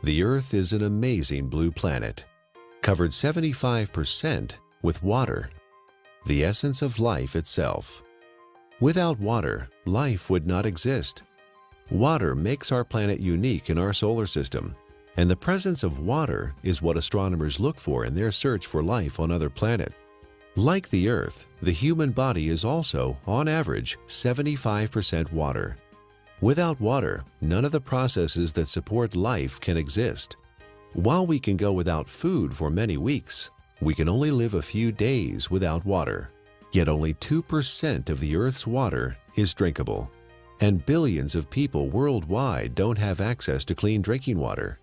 The Earth is an amazing blue planet, covered 75% with water, the essence of life itself. Without water, life would not exist. Water makes our planet unique in our solar system, and the presence of water is what astronomers look for in their search for life on other planets. Like the Earth, the human body is also, on average, 75% water. Without water, none of the processes that support life can exist. While we can go without food for many weeks, we can only live a few days without water. Yet only 2% of the Earth's water is drinkable, and billions of people worldwide don't have access to clean drinking water.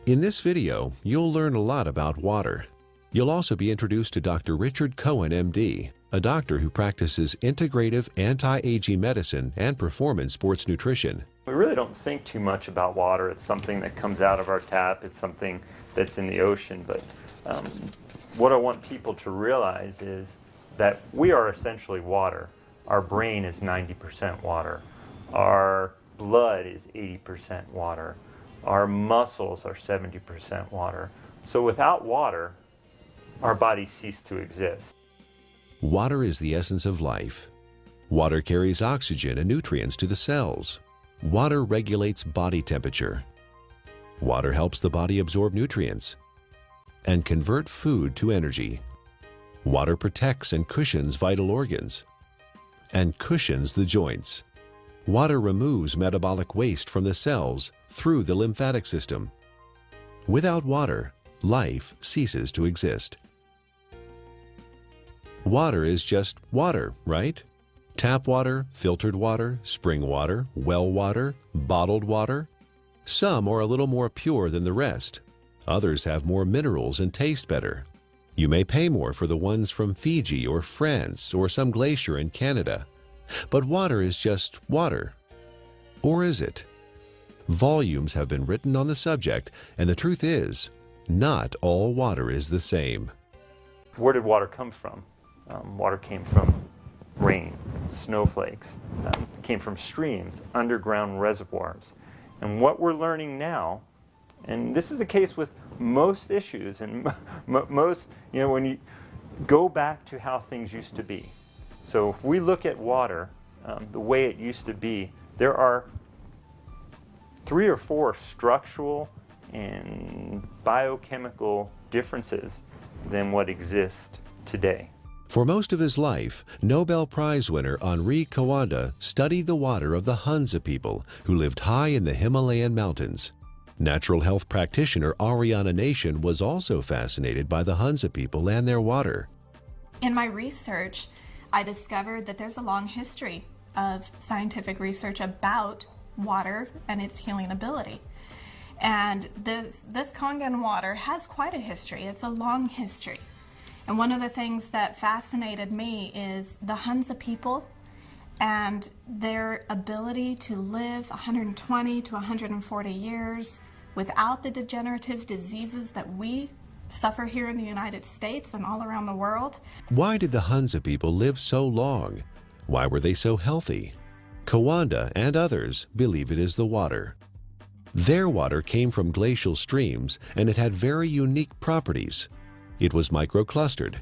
In this video, you'll learn a lot about water. You'll also be introduced to Dr. Richard Cohen, MD, a doctor who practices integrative anti-aging medicine and performance sports nutrition. We really don't think too much about water. It's something that comes out of our tap. It's something that's in the ocean. But what I want people to realize is that we are essentially water. Our brain is 90% water. Our blood is 80% water. Our muscles are 70% water. So without water, our bodies cease to exist. Water is the essence of life. Water carries oxygen and nutrients to the cells. Water regulates body temperature. Water helps the body absorb nutrients and convert food to energy. Water protects and cushions vital organs and cushions the joints. Water removes metabolic waste from the cells through the lymphatic system. Without water, life ceases to exist. Water is just water, right? Tap water, filtered water, spring water, well water, bottled water. Some are a little more pure than the rest. Others have more minerals and taste better. You may pay more for the ones from Fiji or France or some glacier in Canada. But water is just water. Or is it? Volumes have been written on the subject, and the truth is, not all water is the same. Where did water come from? Water came from rain, snowflakes, came from streams, underground reservoirs. And what we're learning now, and this is the case with most issues, and most, when you go back to how things used to be. So if we look at water, the way it used to be, there are 3 or 4 structural and biochemical differences than what exists today. For most of his life, Nobel Prize winner Henri Coanda studied the water of the Hunza people who lived high in the Himalayan mountains. Natural health practitioner Ariana Nation was also fascinated by the Hunza people and their water. In my research, I discovered that there's a long history of scientific research about water and its healing ability. And this Kangen water has quite a history. It's a long history. And one of the things that fascinated me is the Hunza people and their ability to live 120 to 140 years without the degenerative diseases that we suffer here in the United States and all around the world. Why did the Hunza people live so long? Why were they so healthy? Coanda and others believe it is the water. Their water came from glacial streams, and it had very unique properties. It was microclustered.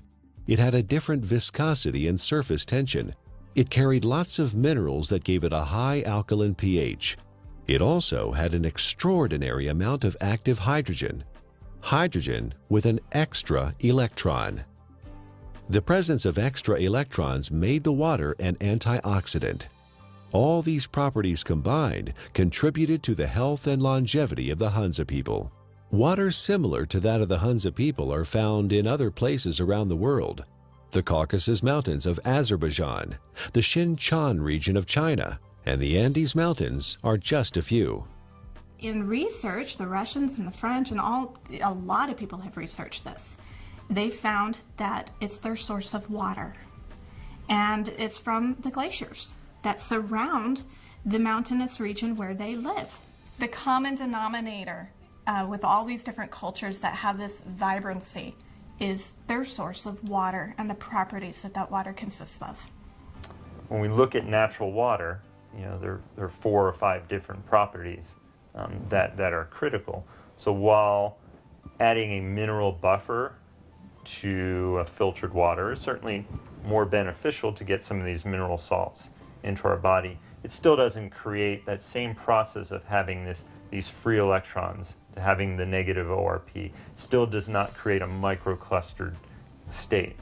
It had a different viscosity and surface tension. It carried lots of minerals that gave it a high alkaline pH. It also had an extraordinary amount of active hydrogen. Hydrogen with an extra electron. The presence of extra electrons made the water an antioxidant. All these properties combined contributed to the health and longevity of the Hunza people. Water similar to that of the Hunza people are found in other places around the world. The Caucasus Mountains of Azerbaijan, the Xinjiang region of China, and the Andes Mountains are just a few. In research, the Russians and the French and a lot of people have researched this. They found that it's their source of water. And it's from the glaciers that surround the mountainous region where they live. The common denominator with all these different cultures that have this vibrancy is their source of water and the properties that that water consists of. When we look at natural water, there are 4 or 5 different properties that are critical. So while adding a mineral buffer to filtered water is certainly more beneficial to get some of these mineral salts into our body, it still doesn't create that same process of having these free electrons, to having the negative ORP. Still does not create a microclustered state.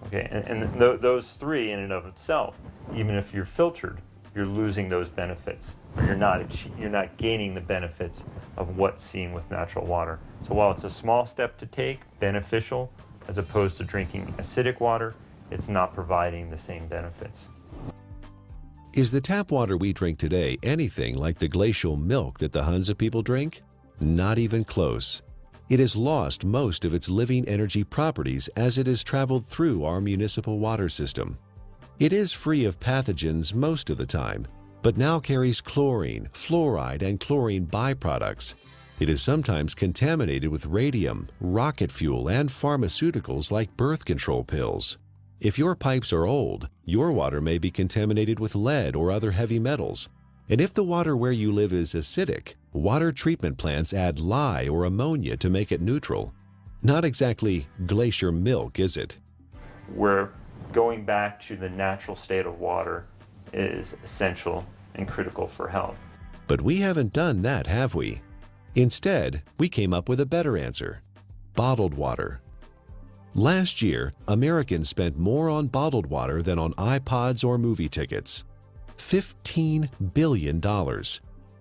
Okay, and those three in and of itself, even if you're filtered, you're losing those benefits. Or you're not gaining the benefits of what's seen with natural water. So while it's a small step to take, beneficial, as opposed to drinking acidic water, it's not providing the same benefits. Is the tap water we drink today anything like the glacial milk that the Hunza people drink? Not even close. It has lost most of its living energy properties as it has traveled through our municipal water system. It is free of pathogens most of the time, but now carries chlorine, fluoride, and chlorine byproducts. It is sometimes contaminated with radium, rocket fuel, and pharmaceuticals like birth control pills. If your pipes are old, your water may be contaminated with lead or other heavy metals. And if the water where you live is acidic, water treatment plants add lye or ammonia to make it neutral. Not exactly glacier milk, is it? Where going back to the natural state of water is essential and critical for health. But we haven't done that, have we? Instead, we came up with a better answer: bottled water. Last year, Americans spent more on bottled water than on iPods or movie tickets. $15 billion.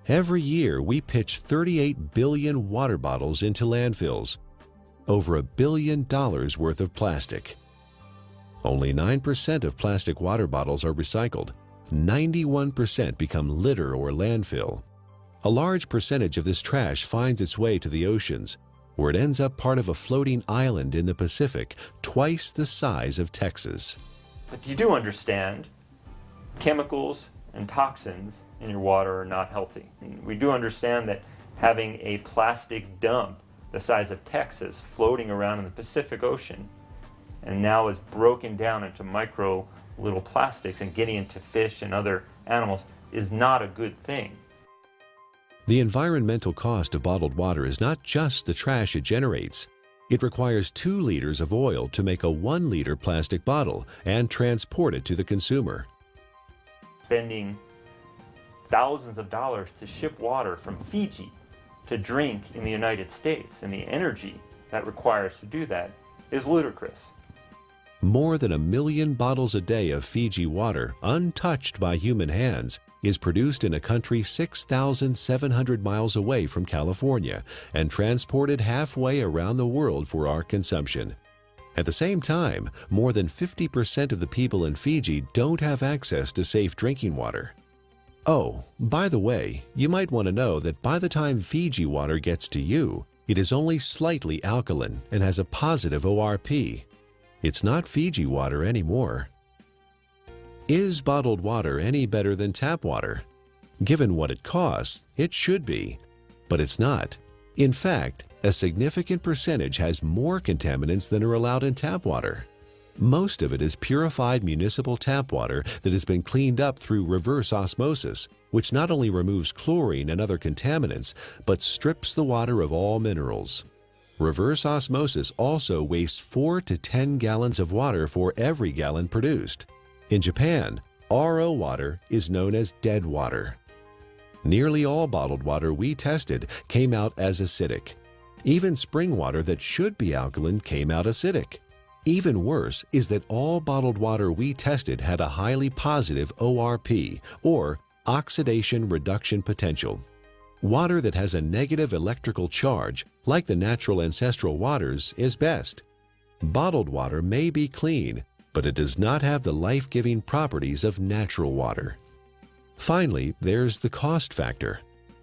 Every year, we pitch 38 billion water bottles into landfills. Over $1 billion worth of plastic. Only 9% of plastic water bottles are recycled. 91% become litter or landfill. A large percentage of this trash finds its way to the oceans, where it ends up part of a floating island in the Pacific, twice the size of Texas. But you do understand chemicals and toxins in your water are not healthy. And we do understand that having a plastic dump the size of Texas floating around in the Pacific Ocean and now is broken down into micro little plastics and getting into fish and other animals is not a good thing. The environmental cost of bottled water is not just the trash it generates. It requires 2 liters of oil to make a 1-liter plastic bottle and transport it to the consumer. Spending thousands of dollars to ship water from Fiji to drink in the United States, and the energy that requires to do that is ludicrous. More than 1 million bottles a day of Fiji water, untouched by human hands, is produced in a country 6,700 miles away from California and transported halfway around the world for our consumption. At the same time, more than 50% of the people in Fiji don't have access to safe drinking water. Oh, by the way, you might want to know that by the time Fiji water gets to you, it is only slightly alkaline and has a positive ORP. It's not Fiji water anymore. Is bottled water any better than tap water? Given what it costs, it should be, but it's not. In fact, a significant percentage has more contaminants than are allowed in tap water. Most of it is purified municipal tap water that has been cleaned up through reverse osmosis, which not only removes chlorine and other contaminants, but strips the water of all minerals. Reverse osmosis also wastes 4 to 10 gallons of water for every gallon produced. In Japan, RO water is known as dead water. Nearly all bottled water we tested came out as acidic. Even spring water that should be alkaline came out acidic. Even worse is that all bottled water we tested had a highly positive ORP, or oxidation reduction potential. Water that has a negative electrical charge, like the natural ancestral waters, is best. Bottled water may be clean, but it does not have the life-giving properties of natural water. Finally, there's the cost factor.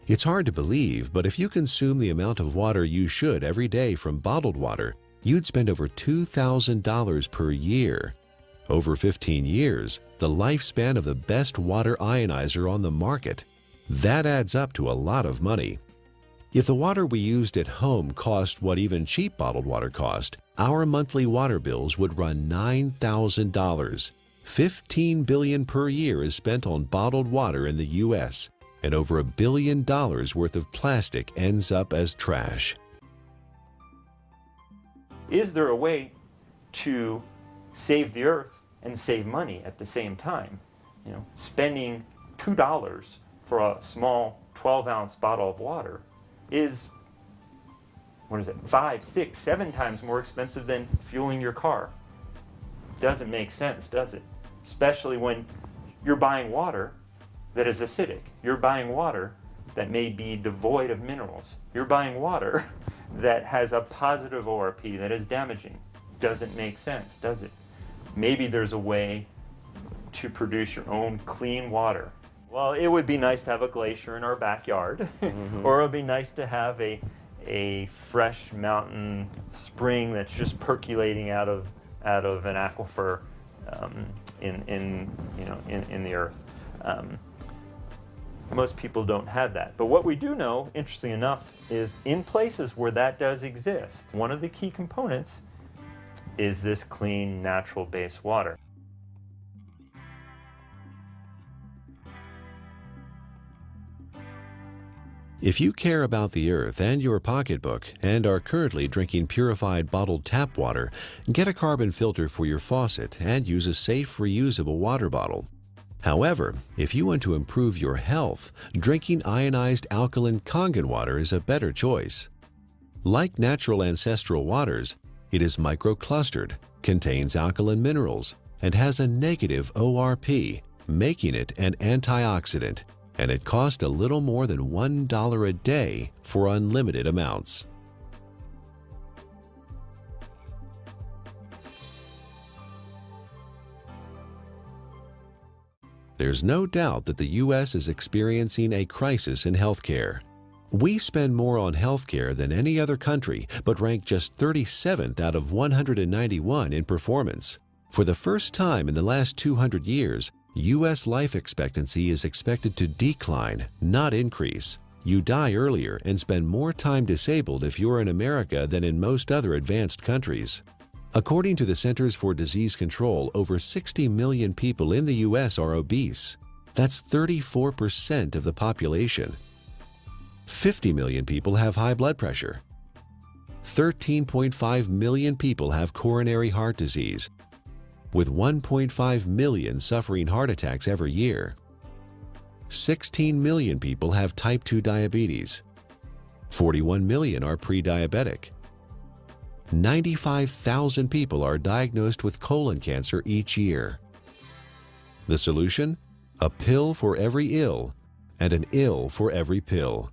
It's hard to believe, but if you consume the amount of water you should every day from bottled water, you'd spend over $2,000 per year. Over 15 years, the lifespan of the best water ionizer on the market. That adds up to a lot of money. If the water we used at home cost what even cheap bottled water cost, our monthly water bills would run $9,000. $15 billion per year is spent on bottled water in the U.S. and over $1 billion worth of plastic ends up as trash. Is there a way to save the earth and save money at the same time? You know, spending $2 for a small 12-ounce bottle of water is, what is it, 5, 6, 7 times more expensive than fueling your car. Doesn't make sense, does it? Especially when you're buying water that is acidic. You're buying water that may be devoid of minerals. You're buying water that has a positive ORP that is damaging. Doesn't make sense, does it? Maybe there's a way to produce your own clean water. Well, it would be nice to have a glacier in our backyard, or it would be nice to have a fresh mountain spring that's just percolating out of an aquifer in the earth. Most people don't have that. But what we do know, interestingly enough, is in places where that does exist, one of the key components is this clean, natural-based water. If you care about the earth and your pocketbook and are currently drinking purified bottled tap water, get a carbon filter for your faucet and use a safe, reusable water bottle. However, if you want to improve your health, drinking ionized alkaline Kangen water is a better choice. Like natural ancestral waters, it is microclustered, contains alkaline minerals, and has a negative ORP, making it an antioxidant, and it costs a little more than $1 a day for unlimited amounts. There's no doubt that the U.S. is experiencing a crisis in healthcare. We spend more on healthcare than any other country, but rank just 37th out of 191 in performance. For the first time in the last 200 years, U.S. life expectancy is expected to decline, not increase. You die earlier and spend more time disabled if you're in America than in most other advanced countries. According to the Centers for Disease Control, over 60 million people in the U.S. are obese. That's 34% of the population. 50 million people have high blood pressure. 13.5 million people have coronary heart disease, with 1.5 million suffering heart attacks every year. 16 million people have type 2 diabetes. 41 million are pre-diabetic. 95,000 people are diagnosed with colon cancer each year. The solution? A pill for every ill and an ill for every pill.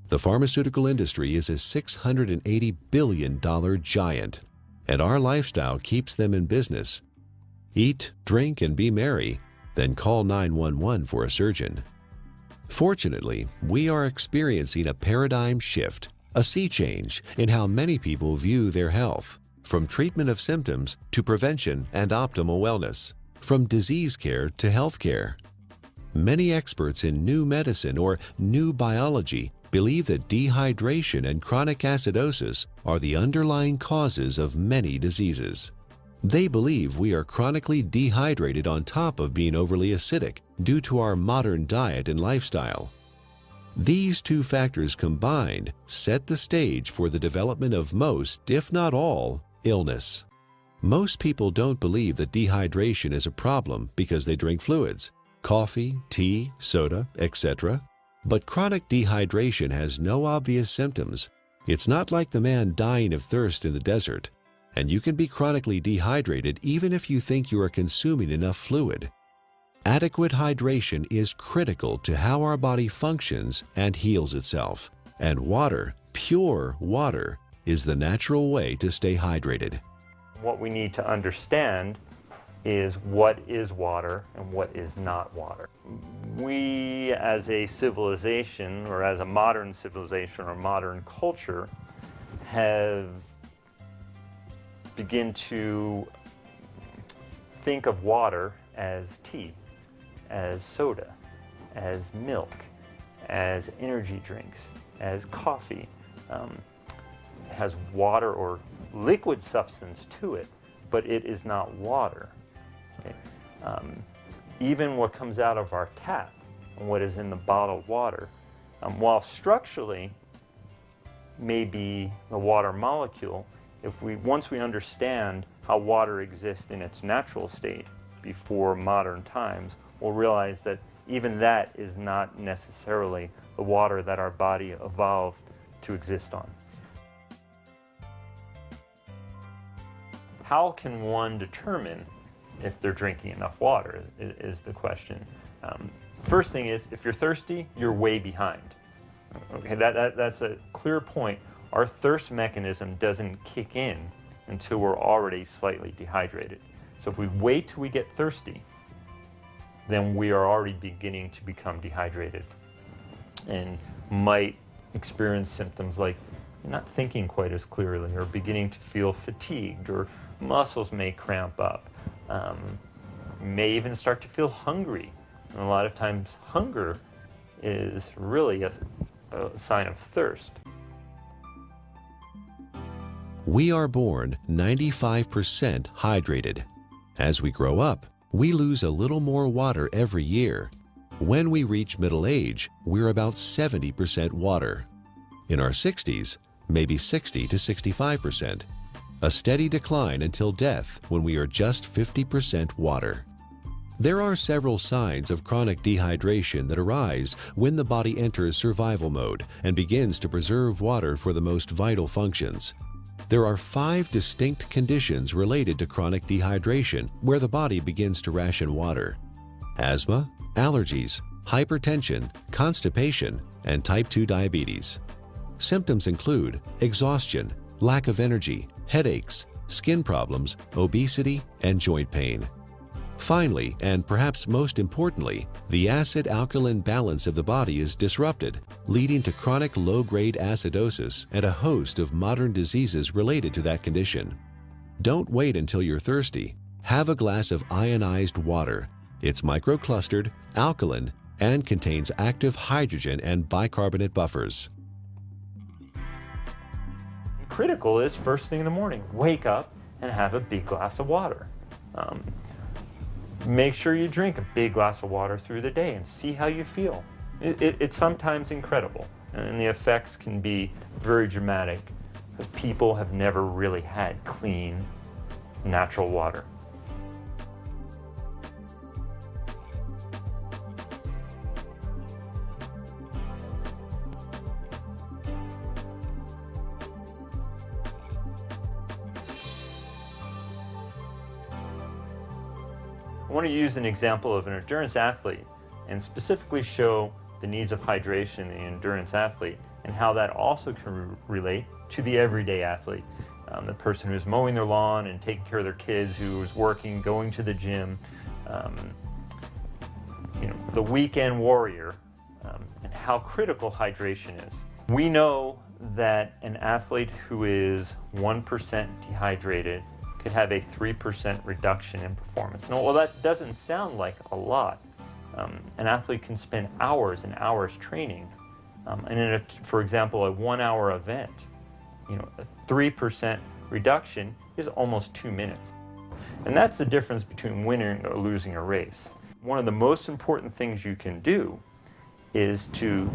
The pharmaceutical industry is a $680 billion giant, and our lifestyle keeps them in business. Eat, drink, and be merry, then call 911 for a surgeon. Fortunately, we are experiencing a paradigm shift, a sea change in how many people view their health, from treatment of symptoms to prevention and optimal wellness, from disease care to health care. Many experts in new medicine or new biology believe that dehydration and chronic acidosis are the underlying causes of many diseases. They believe we are chronically dehydrated on top of being overly acidic due to our modern diet and lifestyle. These two factors combined set the stage for the development of most, if not all, illness. Most people don't believe that dehydration is a problem because they drink fluids, coffee, tea, soda, etc. But chronic dehydration has no obvious symptoms. It's not like the man dying of thirst in the desert, and you can be chronically dehydrated even if you think you are consuming enough fluid. Adequate hydration is critical to how our body functions and heals itself, and water, pure water, is the natural way to stay hydrated. What we need to understand is what is water and what is not water. We as a civilization, or as a modern civilization or modern culture, have begun to think of water as tea, as soda, as milk, as energy drinks, as coffee. It has water or liquid substance to it, but it is not water. Okay? Even what comes out of our tap and what is in the bottled water. While structurally may be the water molecule, once we understand how water exists in its natural state before modern times, we'll realize that even that is not necessarily the water that our body evolved to exist on. How can one determine if they're drinking enough water is the question. First thing is, if you're thirsty, you're way behind. Okay, that's a clear point. Our thirst mechanism doesn't kick in until we're already slightly dehydrated. So if we wait till we get thirsty, then we are already beginning to become dehydrated and might experience symptoms like not thinking quite as clearly, or beginning to feel fatigued, or muscles may cramp up, may even start to feel hungry. And a lot of times hunger is really a sign of thirst. We are born 95% hydrated. As we grow up, we lose a little more water every year. When we reach middle age, we're about 70% water. In our 60s, maybe 60 to 65%. A steady decline until death when we are just 50% water. There are several signs of chronic dehydration that arise when the body enters survival mode and begins to preserve water for the most vital functions. There are 5 distinct conditions related to chronic dehydration where the body begins to ration water: asthma, allergies, hypertension, constipation, and type 2 diabetes. Symptoms include exhaustion, lack of energy, headaches, skin problems, obesity, and joint pain. Finally, and perhaps most importantly, the acid-alkaline balance of the body is disrupted, leading to chronic low-grade acidosis and a host of modern diseases related to that condition. Don't wait until you're thirsty. Have a glass of ionized water. It's microclustered, alkaline, and contains active hydrogen and bicarbonate buffers. Critical is first thing in the morning, wake up and have a big glass of water. Make sure you drink a big glass of water through the day and see how you feel. It's sometimes incredible, and the effects can be very dramatic because people have never really had clean, natural water. I want to use an example of an endurance athlete and specifically show the needs of hydration in the endurance athlete and how that also can relate to the everyday athlete. The person who's mowing their lawn and taking care of their kids, who is working, going to the gym, the weekend warrior, and how critical hydration is. We know that an athlete who is 1% dehydrated could have a 3% reduction in performance. Now, well, that doesn't sound like a lot. An athlete can spend hours and hours training, and in for example, a 1-hour event, a 3% reduction is almost 2 minutes. And that's the difference between winning or losing a race. One of the most important things you can do is to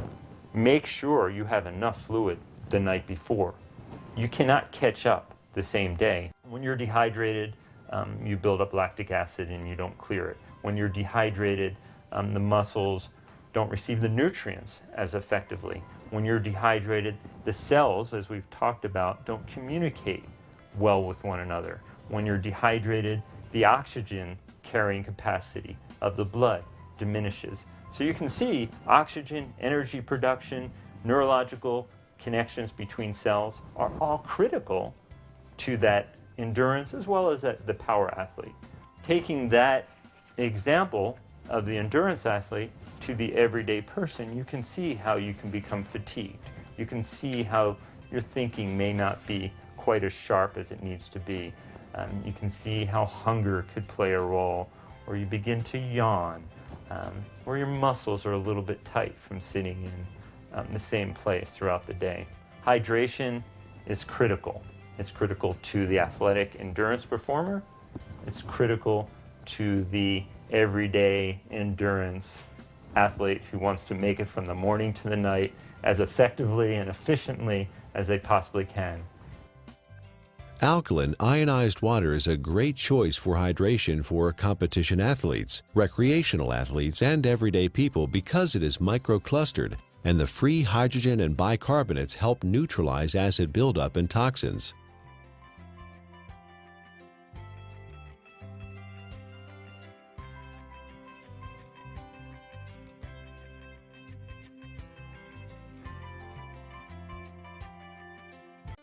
make sure you have enough fluid the night before. You cannot catch up the same day. When you're dehydrated, you build up lactic acid and you don't clear it. When you're dehydrated, the muscles don't receive the nutrients as effectively. When you're dehydrated, the cells, as we've talked about, don't communicate well with one another. When you're dehydrated, the oxygen carrying capacity of the blood diminishes. So you can see oxygen, energy production, neurological connections between cells are all critical to that endurance as well as the power athlete. Taking that example of the endurance athlete to the everyday person, you can see how you can become fatigued. You can see how your thinking may not be quite as sharp as it needs to be. You can see how hunger could play a role, or you begin to yawn, or your muscles are a little bit tight from sitting in the same place throughout the day. Hydration is critical. It's critical to the athletic endurance performer. It's critical to the everyday endurance athlete who wants to make it from the morning to the night as effectively and efficiently as they possibly can. Alkaline ionized water is a great choice for hydration for competition athletes, recreational athletes, and everyday people because it is microclustered, and the free hydrogen and bicarbonates help neutralize acid buildup and toxins.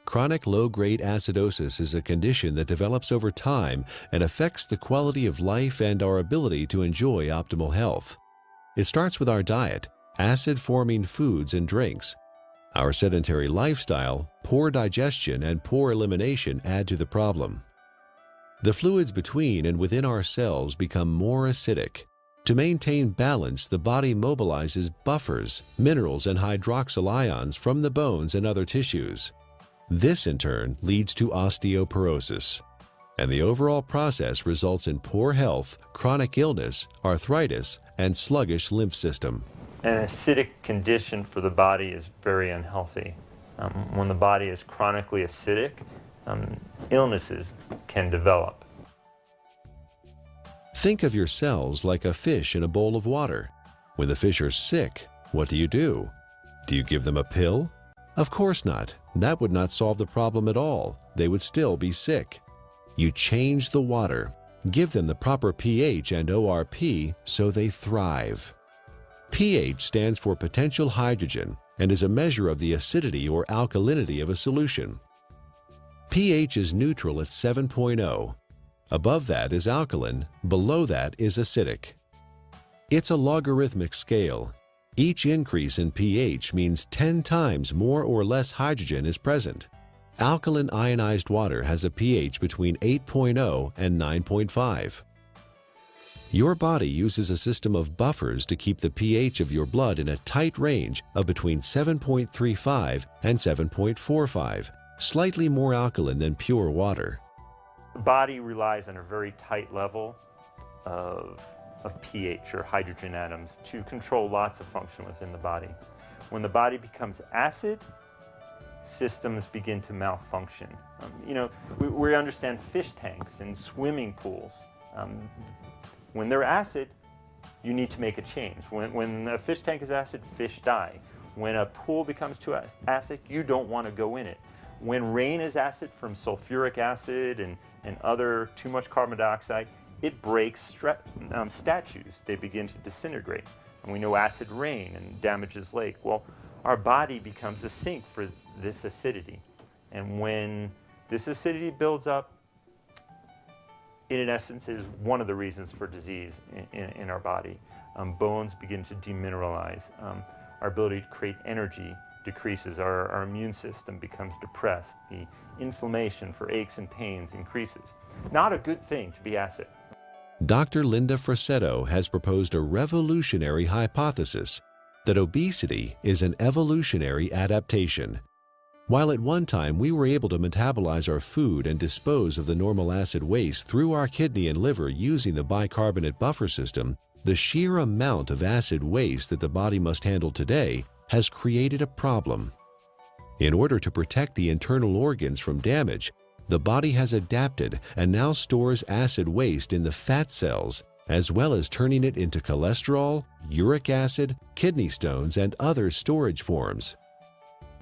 Chronic low-grade acidosis is a condition that develops over time and affects the quality of life and our ability to enjoy optimal health. It starts with our diet, acid-forming foods and drinks. Our sedentary lifestyle, poor digestion, and poor elimination add to the problem. The fluids between and within our cells become more acidic. To maintain balance, the body mobilizes buffers, minerals, and hydroxyl ions from the bones and other tissues. This, in turn, leads to osteoporosis, and the overall process results in poor health, chronic illness, arthritis, and sluggish lymph system. An acidic condition for the body is very unhealthy. When the body is chronically acidic, illnesses can develop. Think of your cells like a fish in a bowl of water. When the fish are sick, what do? Do you give them a pill? Of course not. That would not solve the problem at all. They would still be sick. You change the water, give them the proper pH and ORP so they thrive. pH stands for potential hydrogen and is a measure of the acidity or alkalinity of a solution. pH is neutral at 7.0. Above that is alkaline, below that is acidic. It's a logarithmic scale. Each increase in pH means 10 times more or less hydrogen is present. Alkaline ionized water has a pH between 8.0 and 9.5. Your body uses a system of buffers to keep the pH of your blood in a tight range of between 7.35 and 7.45, slightly more alkaline than pure water. The body relies on a very tight level of pH, or hydrogen atoms, to control lots of function within the body. When the body becomes acid, systems begin to malfunction. We understand fish tanks and swimming pools. When they're acid, you need to make a change. When a fish tank is acid, fish die. When a pool becomes too acid, you don't want to go in it. When rain is acid from sulfuric acid and other too much carbon dioxide, it breaks statues. They begin to disintegrate. And we know acid rain and damages lake. Well, our body becomes a sink for this acidity. And when this acidity builds up, it in essence is one of the reasons for disease in our body. Bones begin to demineralize. Our ability to create energy decreases. Our immune system becomes depressed. The inflammation for aches and pains increases. Not a good thing to be acid. Dr. Linda Frassetto has proposed a revolutionary hypothesis that obesity is an evolutionary adaptation. While at one time we were able to metabolize our food and dispose of the normal acid waste through our kidney and liver using the bicarbonate buffer system, the sheer amount of acid waste that the body must handle today has created a problem. In order to protect the internal organs from damage, the body has adapted and now stores acid waste in the fat cells, as well as turning it into cholesterol, uric acid, kidney stones, and other storage forms.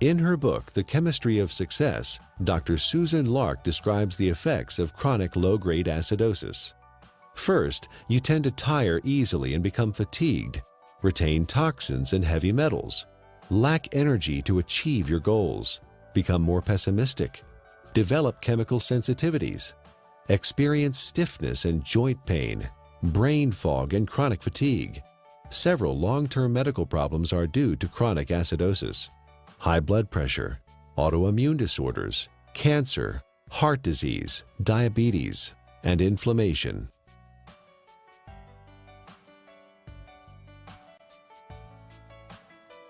In her book, The Chemistry of Success, Dr. Susan Lark describes the effects of chronic low-grade acidosis. First, you tend to tire easily and become fatigued, retain toxins and heavy metals, lack energy to achieve your goals, become more pessimistic, develop chemical sensitivities, experience stiffness and joint pain, brain fog, and chronic fatigue. Several long-term medical problems are due to chronic acidosis: high blood pressure, autoimmune disorders, cancer, heart disease, diabetes, and inflammation.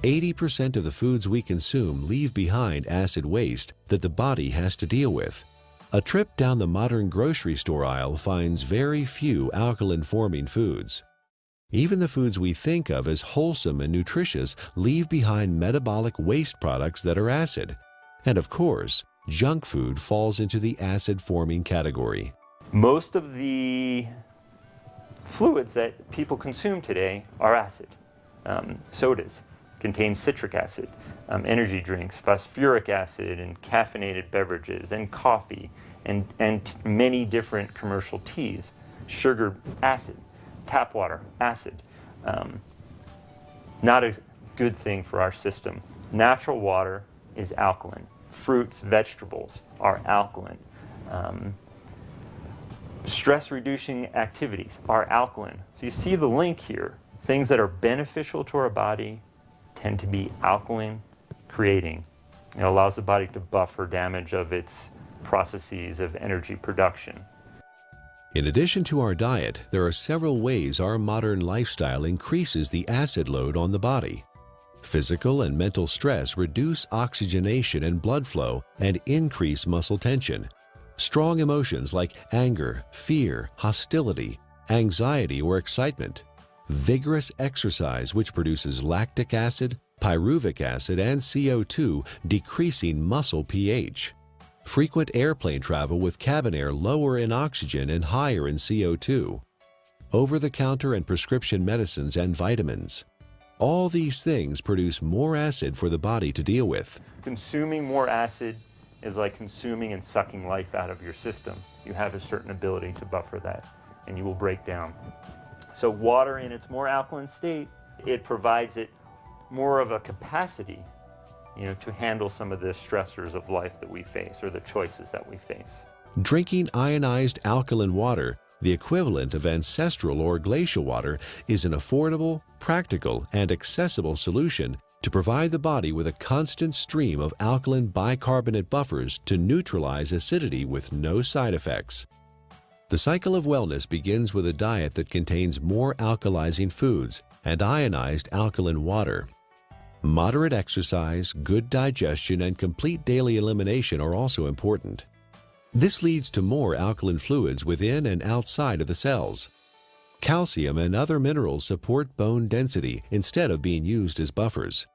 "80% of the foods we consume leave behind acid waste that the body has to deal with. A trip down the modern grocery store aisle finds very few alkaline-forming foods. Even the foods we think of as wholesome and nutritious leave behind metabolic waste products that are acid. And of course, junk food falls into the acid-forming category. Most of the fluids that people consume today are acid. Sodas contain citric acid, energy drinks, phosphoric acid, and caffeinated beverages, and coffee, and many different commercial teas. Sugar, acid. Tap water, acid. Not a good thing for our system. Natural water is alkaline. Fruits, vegetables are alkaline. Stress-reducing activities are alkaline. So you see the link here. Things that are beneficial to our body tend to be alkaline creating. It allows the body to buffer damage of its processes of energy production. In addition to our diet, there are several ways our modern lifestyle increases the acid load on the body. Physical and mental stress reduce oxygenation and blood flow and increase muscle tension. Strong emotions like anger, fear, hostility, anxiety, or excitement. Vigorous exercise, which produces lactic acid, pyruvic acid, and CO2, decreasing muscle pH. Frequent airplane travel with cabin air lower in oxygen and higher in CO2. Over-the-counter and prescription medicines and vitamins. All these things produce more acid for the body to deal with. Consuming more acid is like consuming and sucking life out of your system. You have a certain ability to buffer that, and you will break down. So water in its more alkaline state, it provides it more of a capacity, to handle some of the stressors of life that we face, or the choices that we face. Drinking ionized alkaline water, the equivalent of ancestral or glacial water, is an affordable, practical, and accessible solution to provide the body with a constant stream of alkaline bicarbonate buffers to neutralize acidity with no side effects. The cycle of wellness begins with a diet that contains more alkalizing foods and ionized alkaline water. Moderate exercise, good digestion, and complete daily elimination are also important. This leads to more alkaline fluids within and outside of the cells. Calcium and other minerals support bone density instead of being used as buffers.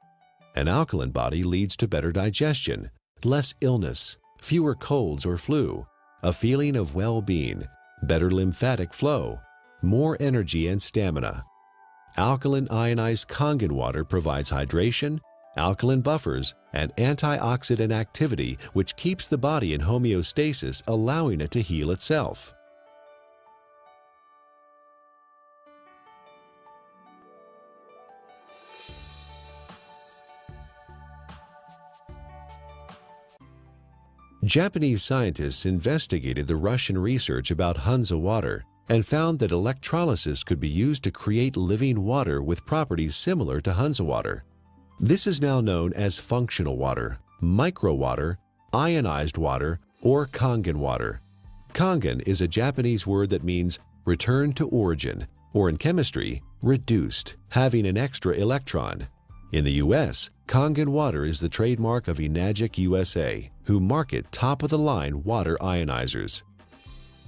An alkaline body leads to better digestion, less illness, fewer colds or flu, a feeling of well-being, better lymphatic flow, more energy and stamina. Alkaline ionized Kangen water provides hydration, alkaline buffers, and antioxidant activity, which keeps the body in homeostasis, allowing it to heal itself. Japanese scientists investigated the Russian research about Hansa water and found that electrolysis could be used to create living water with properties similar to Hansa water. This is now known as functional water, micro water, ionized water, or Kangen water. Kangen is a Japanese word that means return to origin, or in chemistry, reduced, having an extra electron. In the U.S., Kangen water is the trademark of Enagic USA, who market top-of-the-line water ionizers.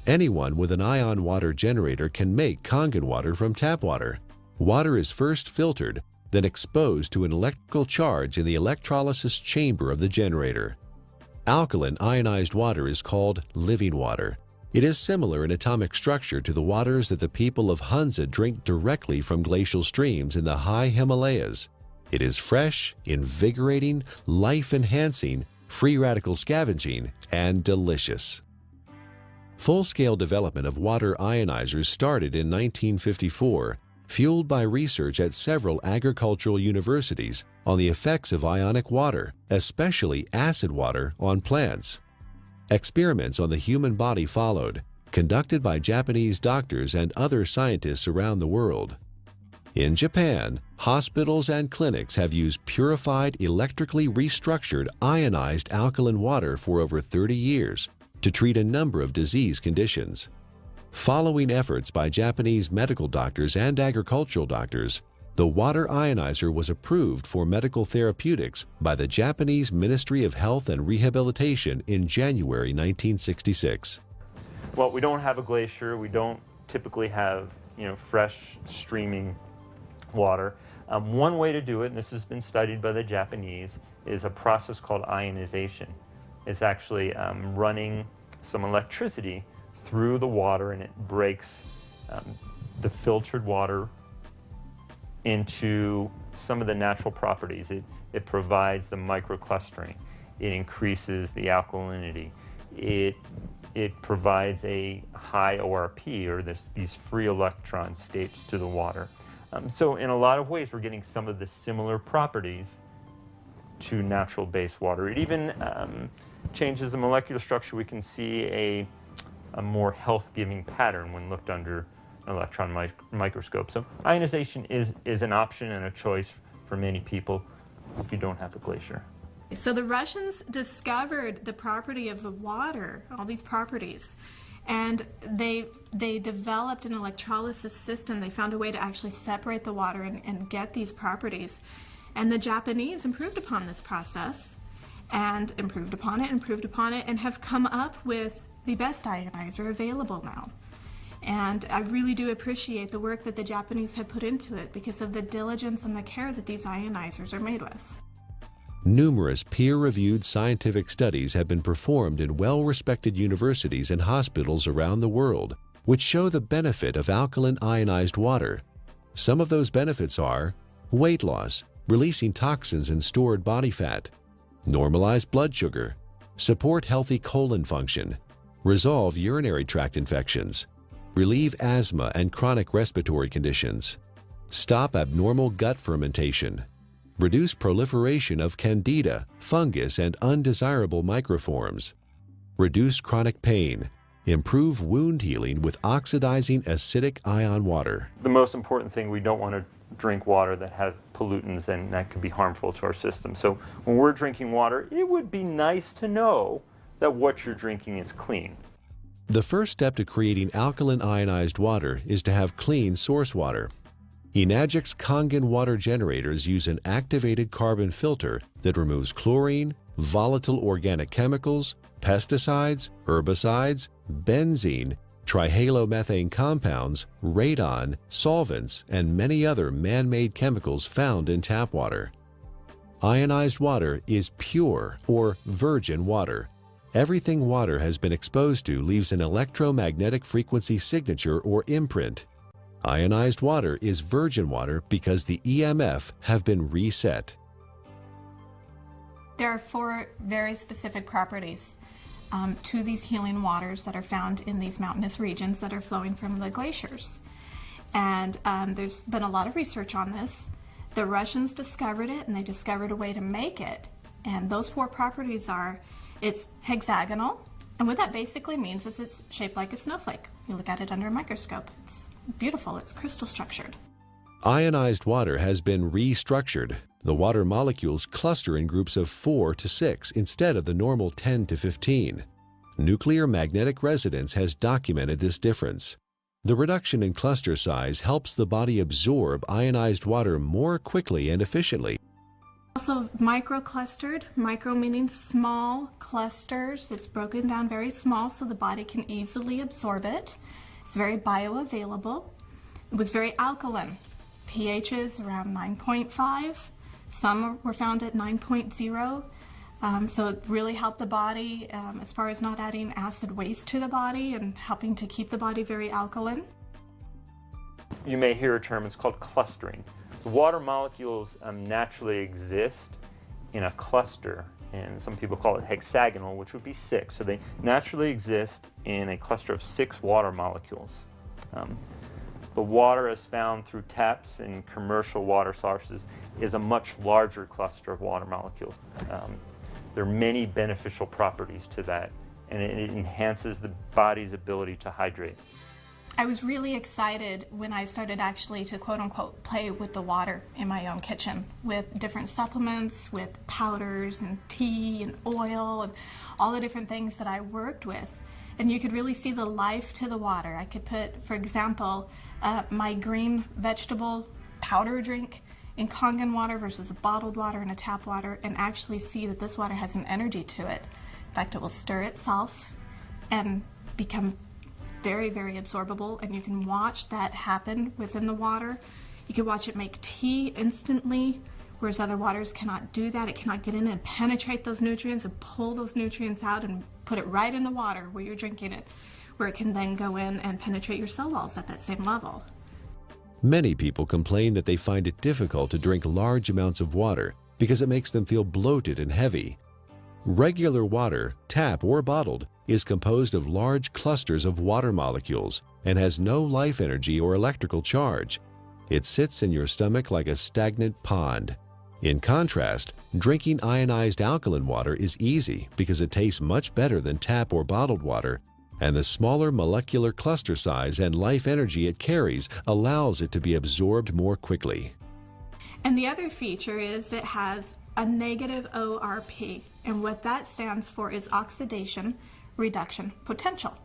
Anyone with an ion water generator can make Kangen water from tap water. Water is first filtered, then exposed to an electrical charge in the electrolysis chamber of the generator. Alkaline ionized water is called living water. It is similar in atomic structure to the waters that the people of Hansa drink directly from glacial streams in the high Himalayas. It is fresh, invigorating, life-enhancing, free radical scavenging, and delicious. Full-scale development of water ionizers started in 1954, fueled by research at several agricultural universities on the effects of ionic water, especially acid water, on plants. Experiments on the human body followed, conducted by Japanese doctors and other scientists around the world. In Japan, hospitals and clinics have used purified, electrically restructured, ionized alkaline water for over 30 years to treat a number of disease conditions. Following efforts by Japanese medical doctors and agricultural doctors, the water ionizer was approved for medical therapeutics by the Japanese Ministry of Health and Rehabilitation in January 1966. Well, we don't have a glacier. We don't typically have, fresh streaming water. One way to do it, and this has been studied by the Japanese, is a process called ionization. It's actually running some electricity through the water, and it breaks the filtered water into some of the natural properties. It provides the microclustering. It increases the alkalinity. It provides a high ORP, or these free electron states, to the water. So in a lot of ways, we're getting some of the similar properties to natural base water. It even changes the molecular structure. We can see a more health-giving pattern when looked under an electron microscope. So ionization is an option and a choice for many people if you don't have a glacier. So the Russians discovered the property of the water, all these properties, and they developed an electrolysis system. They found a way to actually separate the water and get these properties. And the Japanese improved upon this process and improved upon it, and have come up with the best ionizer available now. And I really do appreciate the work that the Japanese have put into it because of the diligence and the care that these ionizers are made with. Numerous peer-reviewed scientific studies have been performed in well-respected universities and hospitals around the world, which show the benefit of alkaline ionized water. Some of those benefits are weight loss, releasing toxins and stored body fat, normalize blood sugar, support healthy colon function, resolve urinary tract infections, relieve asthma and chronic respiratory conditions, stop abnormal gut fermentation, reduce proliferation of candida, fungus, and undesirable microforms, reduce chronic pain, improve wound healing with oxidizing acidic ion water. The most important thing, we don't want to drink water that has pollutants, and that can be harmful to our system. So when we're drinking water, it would be nice to know that what you're drinking is clean. The first step to creating alkaline ionized water is to have clean source water. Enagic's Kangen water generators use an activated carbon filter that removes chlorine, volatile organic chemicals, pesticides, herbicides, benzene, trihalomethane compounds, radon, solvents, and many other man-made chemicals found in tap water. Ionized water is pure or virgin water. Everything water has been exposed to leaves an electromagnetic frequency signature or imprint. Ionized water is virgin water because the EMF have been reset. There are 4 very specific properties to these healing waters that are found in these mountainous regions that are flowing from the glaciers. And there's been a lot of research on this. The Russians discovered it, and they discovered a way to make it. And those 4 properties are, it's hexagonal, and what that basically means is it's shaped like a snowflake. You look at it under a microscope. It's beautiful, it's crystal structured. Ionized water has been restructured. The water molecules cluster in groups of 4 to 6 instead of the normal 10 to 15. Nuclear magnetic resonance has documented this difference. The reduction in cluster size helps the body absorb ionized water more quickly and efficiently. Also microclustered, micro meaning small clusters. It's broken down very small so the body can easily absorb it. It's very bioavailable. It was very alkaline. pHs around 9.5. Some were found at 9.0. So it really helped the body as far as not adding acid waste to the body and helping to keep the body very alkaline. You may hear a term, it's called clustering. The water molecules naturally exist in a cluster, and some people call it hexagonal, which would be 6. So they naturally exist in a cluster of 6 water molecules. The water as found through taps and commercial water sources is a much larger cluster of water molecules. There are many beneficial properties to that, and it enhances the body's ability to hydrate. I was really excited when I started actually to quote-unquote play with the water in my own kitchen with different supplements, with powders and tea and oil and all the different things that I worked with. And you could really see the life to the water. I could put, for example, my green vegetable powder drink in Kangen water versus a bottled water and a tap water, and actually see that this water has an energy to it. In fact, it will stir itself and become very, very absorbable, and you can watch that happen within the water. You can watch it make tea instantly, whereas other waters cannot do that. It cannot get in and penetrate those nutrients and pull those nutrients out and put it right in the water where you're drinking it, where it can then go in and penetrate your cell walls at that same level. Many people complain that they find it difficult to drink large amounts of water because it makes them feel bloated and heavy. Regular water, tap or bottled, is composed of large clusters of water molecules and has no life energy or electrical charge. It sits in your stomach like a stagnant pond. In contrast, drinking ionized alkaline water is easy because it tastes much better than tap or bottled water, and the smaller molecular cluster size and life energy it carries allows it to be absorbed more quickly. And the other feature is it has a negative ORP, and what that stands for is oxidation reduction potential.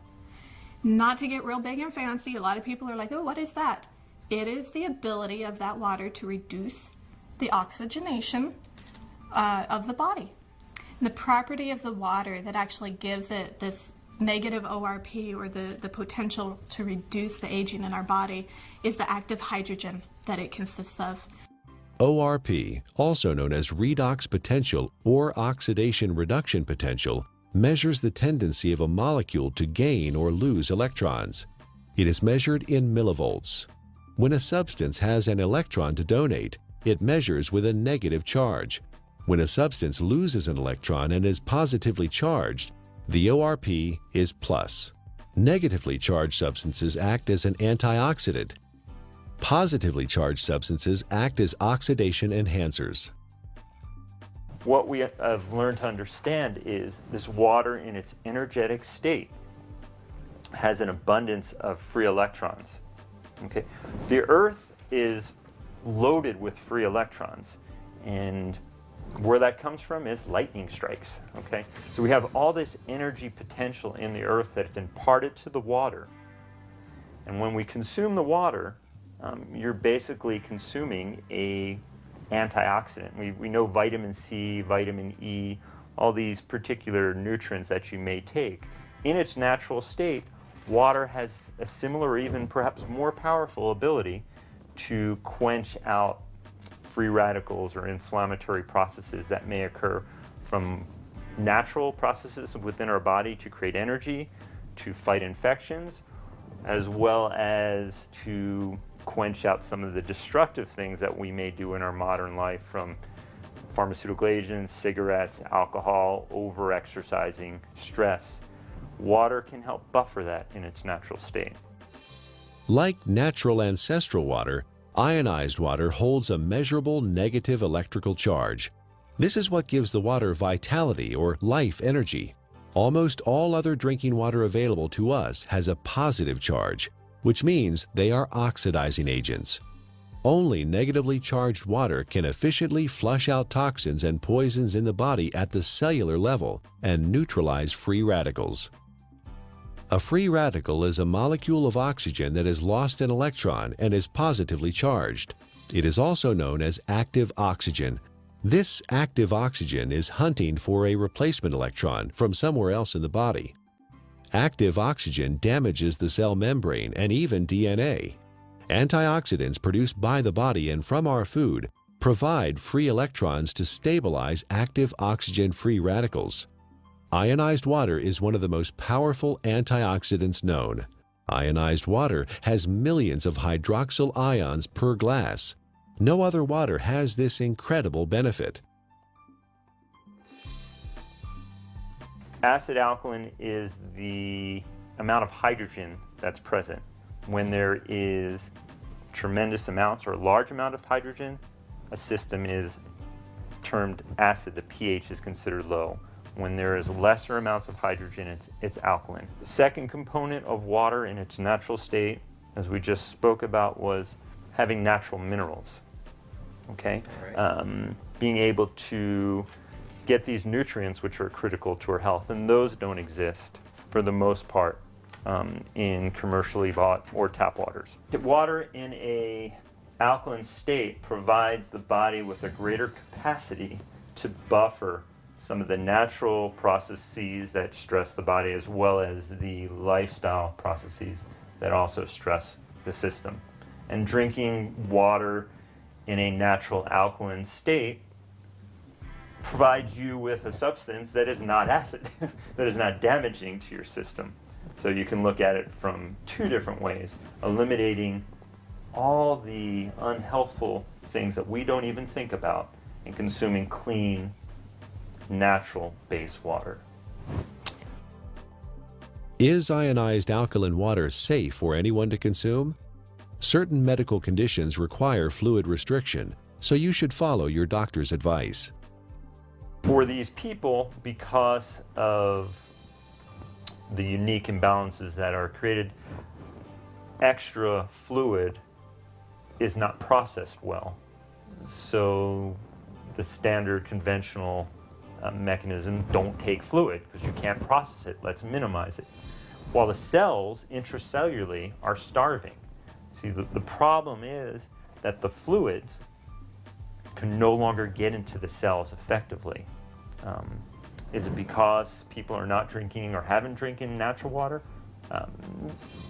Not to get real big and fancy, a lot of people are like, oh, what is that? It is the ability of that water to reduce the oxygenation of the body. And the property of the water that actually gives it this negative ORP, or the potential to reduce the aging in our body, is the active hydrogen that it consists of. ORP, also known as redox potential or oxidation reduction potential, measures the tendency of a molecule to gain or lose electrons. It is measured in millivolts. When a substance has an electron to donate, it measures with a negative charge. When a substance loses an electron and is positively charged, the ORP is plus. Negatively charged substances act as an antioxidant. Positively charged substances act as oxidation enhancers. What we have learned to understand is this water in its energetic state has an abundance of free electrons. Okay? The Earth is loaded with free electrons, and where that comes from is lightning strikes. Okay? So we have all this energy potential in the Earth that's imparted to the water. And when we consume the water, you're basically consuming a antioxidant. We know vitamin C, vitamin E, all these particular nutrients that you may take. In its natural state, water has a similar, or even perhaps more powerful ability to quench out free radicals or inflammatory processes that may occur from natural processes within our body to create energy, to fight infections, as well as to quench out some of the destructive things that we may do in our modern life, from pharmaceutical agents, cigarettes, alcohol, over-exercising, stress. Water can help buffer that in its natural state. Like natural ancestral water, ionized water holds a measurable negative electrical charge. This is what gives the water vitality or life energy. Almost all other drinking water available to us has a positive charge, which means they are oxidizing agents. Only negatively charged water can efficiently flush out toxins and poisons in the body at the cellular level and neutralize free radicals. A free radical is a molecule of oxygen that has lost an electron and is positively charged. It is also known as active oxygen. This active oxygen is hunting for a replacement electron from somewhere else in the body. Active oxygen damages the cell membrane and even DNA. Antioxidants produced by the body and from our food provide free electrons to stabilize active oxygen-free radicals. Ionized water is one of the most powerful antioxidants known. Ionized water has millions of hydroxyl ions per glass. No other water has this incredible benefit. Acid alkaline is the amount of hydrogen that's present. When there is tremendous amounts or a large amount of hydrogen, a system is termed acid. The pH is considered low. When there is lesser amounts of hydrogen, it's alkaline. The second component of water in its natural state, as we just spoke about, was having natural minerals. Okay? Right. Being able to get these nutrients which are critical to our health, and those don't exist for the most part in commercially bought or tap waters. Water in a alkaline state provides the body with a greater capacity to buffer some of the natural processes that stress the body, as well as the lifestyle processes that also stress the system. And drinking water in a natural alkaline state provides you with a substance that is not acid, that is not damaging to your system. So you can look at it from two different ways, eliminating all the unhealthful things that we don't even think about and consuming clean, natural base water. Is ionized alkaline water safe for anyone to consume? Certain medical conditions require fluid restriction, so you should follow your doctor's advice. For these people, because of the unique imbalances that are created, extra fluid is not processed well. So the standard conventional mechanism, don't take fluid because you can't process it, let's minimize it. While the cells intracellularly are starving. See, the problem is that the fluids can no longer get into the cells effectively. Is it because people are not drinking or haven't drinking natural water?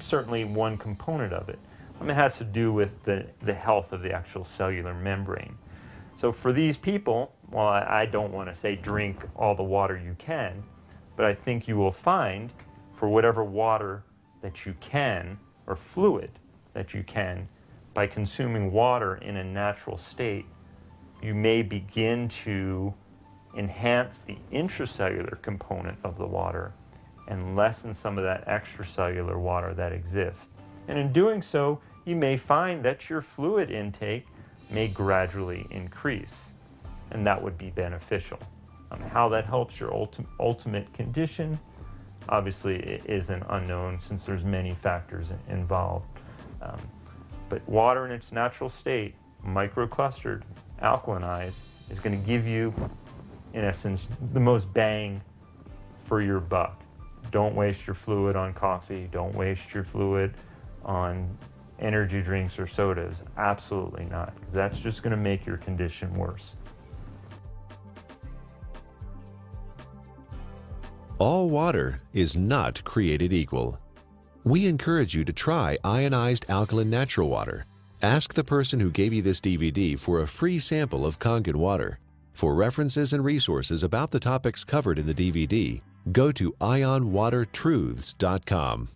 Certainly one component of it. It has to do with the health of the actual cellular membrane. So for these people, well, I don't want to say drink all the water you can, but I think you will find for whatever water that you can, or fluid that you can, by consuming water in a natural state, you may begin to enhance the intracellular component of the water and lessen some of that extracellular water that exists. And in doing so, you may find that your fluid intake may gradually increase, and that would be beneficial. How that helps your ultimate condition, obviously it is an unknown since there's many factors involved. But water in its natural state, microclustered, alkalinized, is going to give you, in essence, the most bang for your buck. Don't waste your fluid on coffee. Don't waste your fluid on energy drinks or sodas. Absolutely not. That's just going to make your condition worse. All water is not created equal. We encourage you to try ionized alkaline natural water. Ask the person who gave you this DVD for a free sample of Kangen water. For references and resources about the topics covered in the DVD, go to ionwatertruths.com.